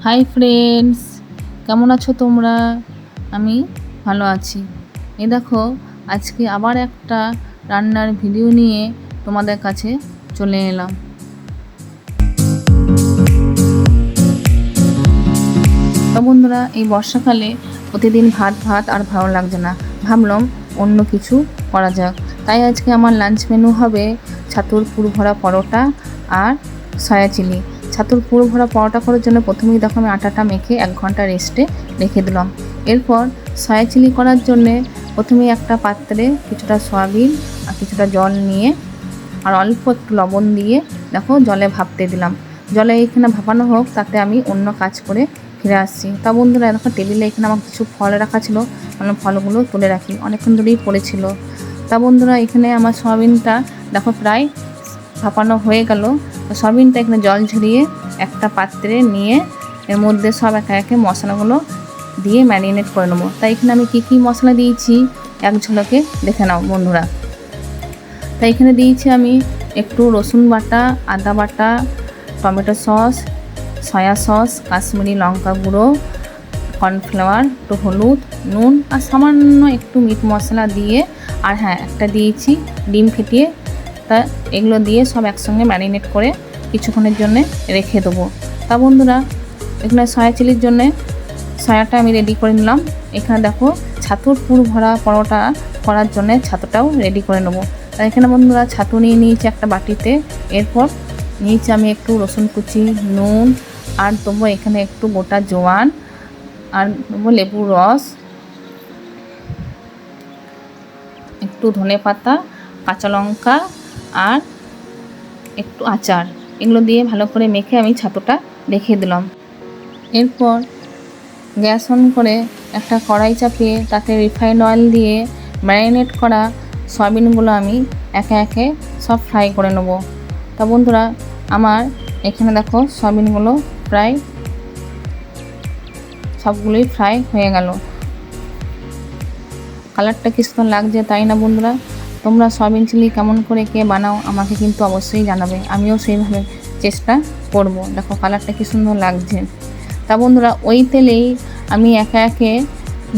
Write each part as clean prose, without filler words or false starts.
Hi friends, কেমন আছো তোমরা? আমি ভালো আছি। এই দেখো, আজকে আবার একটা রান্নার ভিডিও নিয়ে তোমাদের কাছে চলে এলাম। তো বন্ধুরা, এই বর্ষাকালে প্রতিদিন ভাত ভাত আর ভালো লাগছে না, ভাবলাম অন্য কিছু করা যাক। তাই আজকে আমার লাঞ্চ মেনু হবে ছাতুর পুর ভরা পরোটা আর সয়া চিলি। ছাতুর পুর ভরা পরোটা করার জন্য প্রথমেই দেখো আমি আটাটা মেখে 1 ঘন্টা রেস্টে রেখে দিলাম। এরপর সয়া চিলি করার জন্যে প্রথমেই একটা পাত্রে কিছুটা সয়াবিন আর কিছুটা জল নিয়ে আর অল্প একটু লবণ দিয়ে দেখো জলে ভাপতে দিলাম। জলে এখানে ভাপানো হোক, তাতে আমি অন্য কাজ করে ফিরে আসছি। তা বন্ধুরা, দেখো টেবিলে এখানে আমার কিছু ফল রাখা ছিল, মানে ফলগুলো তুলে রাখি, অনেকক্ষণ ধরেই পড়েছিল। তা বন্ধুরা, এখানে আমার সয়াবিনটা দেখো প্রায় ভাপানো হয়ে গেল। সয়াবিনটা এখানে জল ঝরিয়ে একটা পাত্রে নিয়ে এর মধ্যে সব একে একে মশলাগুলো দিয়ে ম্যারিনেট করে নেবো। তাই এখানে আমি কী কী মশলা দিয়েছি এক ঝলকে দেখে নাও বন্ধুরা। তাই এখানে দিয়েছি আমি একটু রসুন বাটা, আদা বাটা, tomato sauce, soya sauce, Kashmiri লঙ্কা গুঁড়ো, কর্নফ্লাওয়ার, একটু হলুদ, নুন আর সামান্য একটু মিট মশলা দিয়ে, আর হ্যাঁ একটা দিয়েছি ডিম ফেটিয়ে। তা এগুলো দিয়ে সব একসঙ্গে ম্যারিনেট করে কিছুক্ষণের জন্যে রেখে দেবো। তা বন্ধুরা, এখানে সয়া চিলির জন্যে সয়াটা আমি রেডি করে নিলাম। এখানে দেখো ছাতুর পুর ভরা পরোটা করার জন্যে ছাতুটাও রেডি করে নেবো। তাই এখানে বন্ধুরা ছাতু নিয়ে নিয়েছি একটা বাটিতে। এরপর নিয়েছি আমি একটু রসুন কুচি, নুন, আর দেবো এখানে একটু গোটা জোয়ান, আর দেবো লেবুর রস, একটু ধনে পাতা, কাঁচা লঙ্কা আর একটু আচার। এগুলো দিয়ে ভালো করে মেখে আমি ছাতুটা রেখে দিলাম। এরপর গ্যাস অন করে একটা কড়াই চাপিয়ে তাতে রিফাইন্ড অয়েল দিয়ে ম্যারিনেট করা সয়াবিনগুলো আমি একে একে সব ফ্রাই করে নেব। তা বন্ধুরা, আমার এখানে দেখো সয়াবিনগুলো প্রায় সবগুলোই ফ্রাই হয়ে গেল। কালারটা কি সুন্দর লাগছে, তাই না বন্ধুরা? তোমরা সয়াবিন চিলি কেমন করে কে বানাও আমাকে কিন্তু অবশ্যই জানাবে, আমিও সেইভাবে চেষ্টা করব। দেখো কালারটা কি সুন্দর লাগছে। তা বন্ধুরা, ওই তেলেই আমি একে একে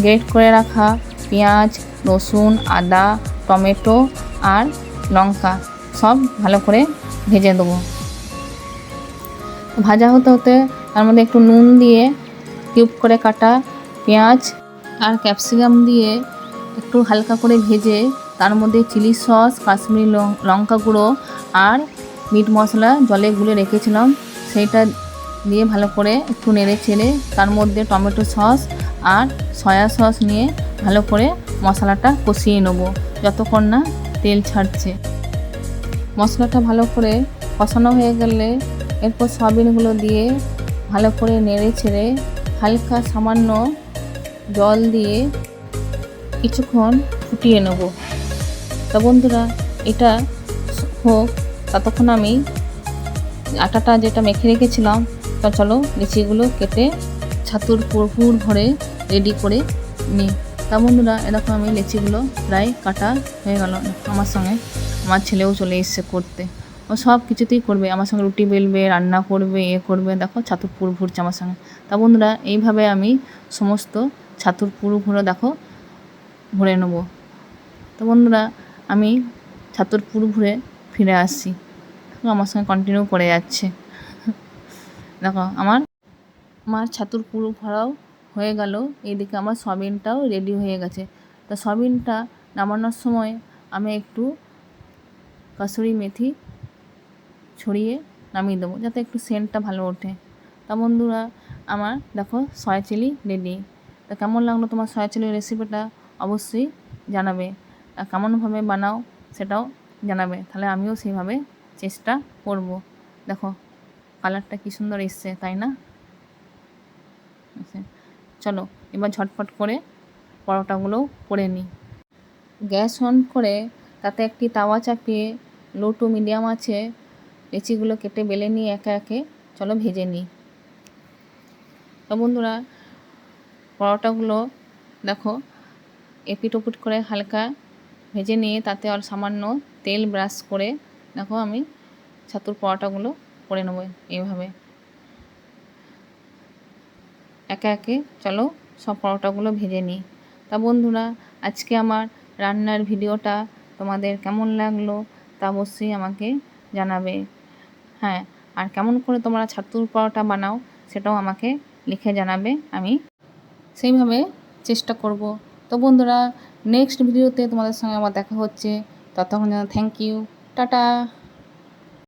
গ্রেট করে রাখা পেঁয়াজ, রসুন, আদা, টমেটো আর লঙ্কা সব ভালো করে ভেজে দেবো। ভাজা হতে হতে তার মধ্যে একটু নুন দিয়ে কিউব করে কাটা পেঁয়াজ আর ক্যাপসিকাম দিয়ে একটু হালকা করে ভেজে তার মধ্যে চিলি সস, কাশ্মীরি লঙ্কা গুঁড়ো আর মিট মশলা জলে গুলে রেখেছিলাম সেইটা দিয়ে ভালো করে একটু নেড়ে চেড়ে তার মধ্যে টমেটো সস আর সয়া সস নিয়ে ভালো করে মশলাটা কষিয়ে নেবো যতক্ষণ না তেল ছাড়ছে। মশলাটা ভালো করে কষানো হয়ে গেলে এরপর সয়াবিনগুলো দিয়ে ভালো করে নেড়ে ছেড়ে হালকা সামান্য জল দিয়ে কিছুক্ষণ ফুটিয়ে নেব। তা বন্ধুরা, এটা হোক ততক্ষণ আমি আটাটা যেটা মেখে রেখেছিলাম, তা চলো লিচিগুলো কেটে ছাতুর পুর ভরে রেডি করে নিই। তা বন্ধুরা, এরকম আমি লিচিগুলো প্রায় কাটা হয়ে গেল। আমার সঙ্গে আমার ছেলেও চলে এসছে করতে, ও সব কিছুতেই করবে, আমার সঙ্গে রুটি বেলবে, রান্না করবে, করবে। দেখো ছাতুর পুর ভরছে আমার সঙ্গে। তা বন্ধুরা, এইভাবে আমি সমস্ত ছাতুর পুর ভরে দেখো ভরে নেব। তো বন্ধুরা, আমি ছাতুর পুর ভরে ফিরে আসছি, আমার সঙ্গে কন্টিনিউ করে যাচ্ছে। দেখো আমার ছাতুর পুর ভরাও হয়ে গেল। এইদিকে আমার সয়াবিনটাও রেডি হয়ে গেছে। তা সয়াবিনটা নামানোর সময় আমি একটু কাসুরি মেথি ছড়িয়ে নামিয়ে দেবো যাতে একটু সেন্টটা ভালো ওঠে। তা বন্ধুরা, আমার দেখো সয়া চিলি রেডি। তা কেমন লাগলো তোমার সয়া চিলির রেসিপিটা অবশ্যই জানাবে, আর কেমনভাবে বানাও সেটাও জানাবে, তাহলে আমিও সেইভাবে চেষ্টা করব। দেখো কালারটা কি সুন্দর এসছে, তাই না? চলো এবার ঝটপট করে পরোটাগুলো করে নিই। গ্যাস অন করে তাতে একটি তাওয়া চাপিয়ে লো টু মিডিয়াম আছে লিচিগুলো কেটে বেলে নিয়ে একে একে চলো ভেজে নিই। তো বন্ধুরা, পরোটাগুলো দেখো এপিট ওপিট করে হালকা ভেজে নিয়ে তাতে আর সামান্য তেল ব্রাশ করে দেখো আমি ছাতুর পরোটাগুলো করে নেবো এইভাবে। একে একে চলো সব পরোটাগুলো ভেজে নিই। তা বন্ধুরা, আজকে আমার রান্নার ভিডিওটা তোমাদের কেমন লাগলো তা অবশ্যই আমাকে জানাবে। হ্যাঁ, আর কেমন করে তোমরা ছাতুর পরোটা বানাও সেটাও আমাকে লিখে জানাবে, আমি সেইভাবে চেষ্টা করব। তো বন্ধুরা, নেক্সট ভিডিওতে তোমাদের সঙ্গে আবার দেখা হচ্ছে। ততক্ষণ যেন থ্যাংক ইউ, টাটা।